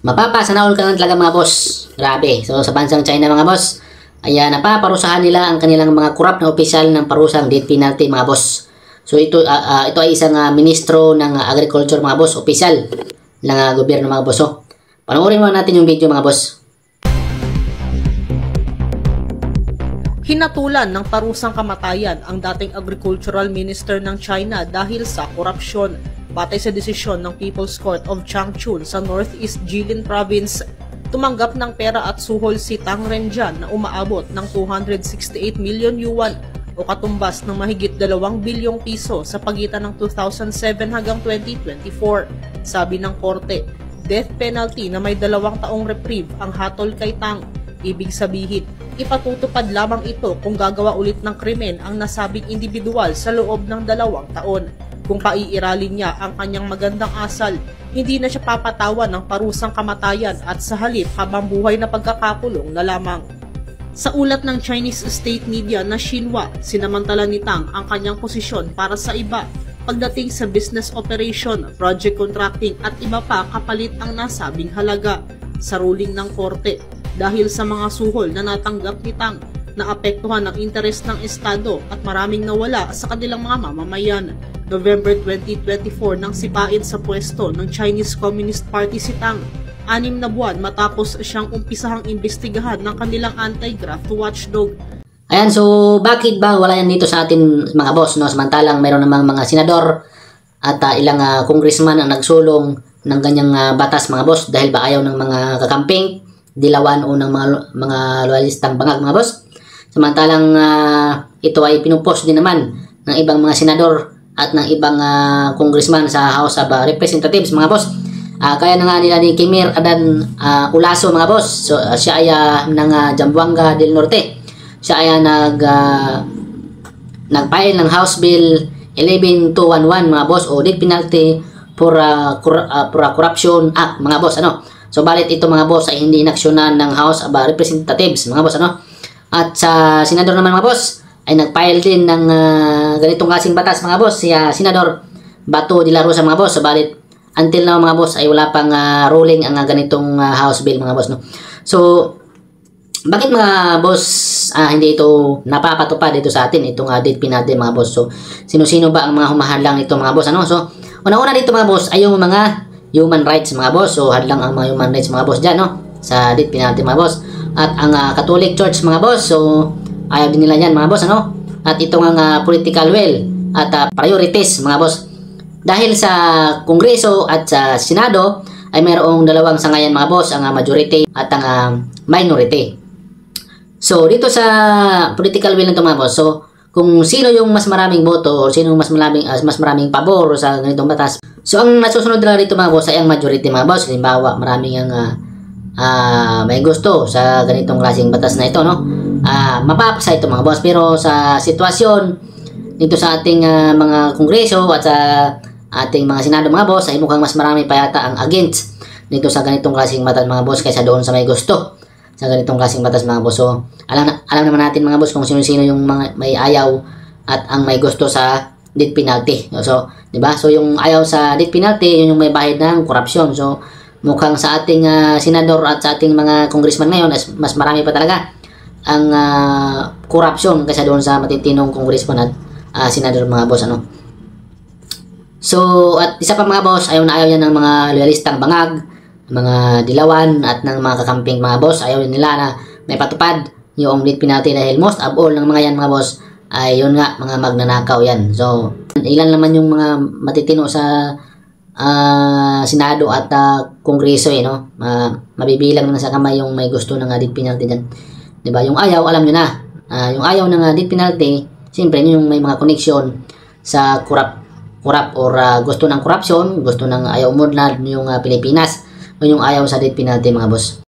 Mapapasanaol ka lang talaga mga boss. Grabe. So sa bansang China mga boss, ayan, napaparusahan nila ang kanilang mga korap na opisyal ng parusang death penalty mga boss. So ito ay isang ministro ng agriculture mga boss, opisyal ng gobyerno mga boss. So, panoorin mo natin yung video mga boss. Hinatulan ng parusang kamatayan ang dating agricultural minister ng China dahil sa korupsyon. Batay sa desisyon ng People's Court of Changchun sa Northeast Jilin Province, tumanggap ng pera at suhol si Tang Renjian na umaabot ng 268 million yuan o katumbas ng mahigit 2 bilyong piso sa pagitan ng 2007 hanggang 2024. Sabi ng korte, death penalty na may 2 taong reprieve ang hatol kay Tang. Ibig sabihin, ipatutupad lamang ito kung gagawa ulit ng krimen ang nasabing individual sa loob ng 2 taon. Kung paiiralin niya ang kanyang magandang asal, hindi na siya papatawan ng parusang kamatayan at sa halip habang buhay na pagkakakulong na lamang. Sa ulat ng Chinese state media na Xinhua, sinamantala ni Tang ang kanyang posisyon para sa iba pagdating sa business operation, project contracting at iba pa kapalit ang nasabing halaga. Sa ruling ng korte, dahil sa mga suhol na natanggap ni Tang, naapektuhan ang interes ng estado at maraming nawala sa kanilang mga mamamayan. November 2024 nang sipain sa pwesto ng Chinese Communist Party si Tang, 6 na buwan matapos siyang umpisahang imbestigahan ng kanilang anti-graft watchdog. Ayan, so bakit ba wala yan dito sa atin mga boss, no? Samantalang meron namang mga senador at ilang congressman ang nagsulong ng ganyang batas mga boss dahil ba ayaw ng mga kakamping, dilawan o ng mga loyalistang bangag mga boss. Samantalang ito ay pinupost din naman ng ibang mga senador at ng ibang congressman sa House of Representatives mga boss. Kaya na nga nila ni Kimir Adan Ulaso mga boss. So siya ay ng Zamboanga del Norte. Siya ay nag-file ng House Bill 11211 mga boss o death penalty for corruption act mga boss ano. So balit ito mga boss ay hindi inaksyonan ng House of Representatives mga boss ano. At sa senador naman mga boss ay nag-file din ng ganitong klaseng batas mga boss si Senador Bato de la Rosa mga boss. So balit until now mga boss ay wala pang ruling ang ganitong House Bill mga boss no. So bakit mga boss hindi ito napapatupad dito sa atin itong death penalty mga boss? So sino-sino ba ang mga humaharlang nito mga boss ano? So una-una dito mga boss ay yung mga human rights mga boss. So hadlang ang mga human rights mga boss diyan no sa death penalty mga boss. At ang Catholic Church mga boss, so ayaw din nila yan mga boss ano. At ito nga political will at priorities mga boss. Dahil sa Kongreso at sa Senado ay mayroong 2 sangayan mga boss, ang majority at ang minority. So dito sa political will nito mga boss, so kung sino yung mas maraming boto o sino mas maraming pabor sa ganitong batas, so ang nasusunod nila dito mga boss ay ang majority mga boss. Halimbawa maraming ang may gusto sa ganitong klaseng batas na ito no, mapapasa ito mga boss. Pero sa sitwasyon dito sa ating mga kongreso at sa ating mga senado mga boss ay mukhang mas marami pa yata ang against dito sa ganitong klaseng batas mga boss kaysa doon sa may gusto sa ganitong klaseng batas mga boss. So alam naman natin mga boss kung sino-sino yung mga may ayaw at ang may gusto sa death penalty. So di ba, so yung ayaw sa death penalty yun yung may bahid ng korupsyon. So mukhang sa ating senador at sa ating mga congressman ngayon mas marami pa talaga ang korupsyon kaysa doon sa matitinong congressman at senador mga boss ano. So at isa pa mga boss, ayaw na ayaw yan ng mga loyalistang bangag, mga dilawan at ng mga kakamping mga boss. Ayaw nila na may patupad yung death penalty dahil most of all ng mga yan mga boss ay yun nga mga magnanakaw yan. So ilan naman yung mga matitino sa Senado at Kongreso no, mabibilang na sa kamay yung may gusto ng death penalty dyan, di ba? Yung ayaw alam nyo na, yung ayaw ng death penalty siyempre yung may mga connection sa corrupt or gusto ng corruption, gusto ng ayaw umunlad yung Pilipinas, yung ayaw sa death penalty mga boss.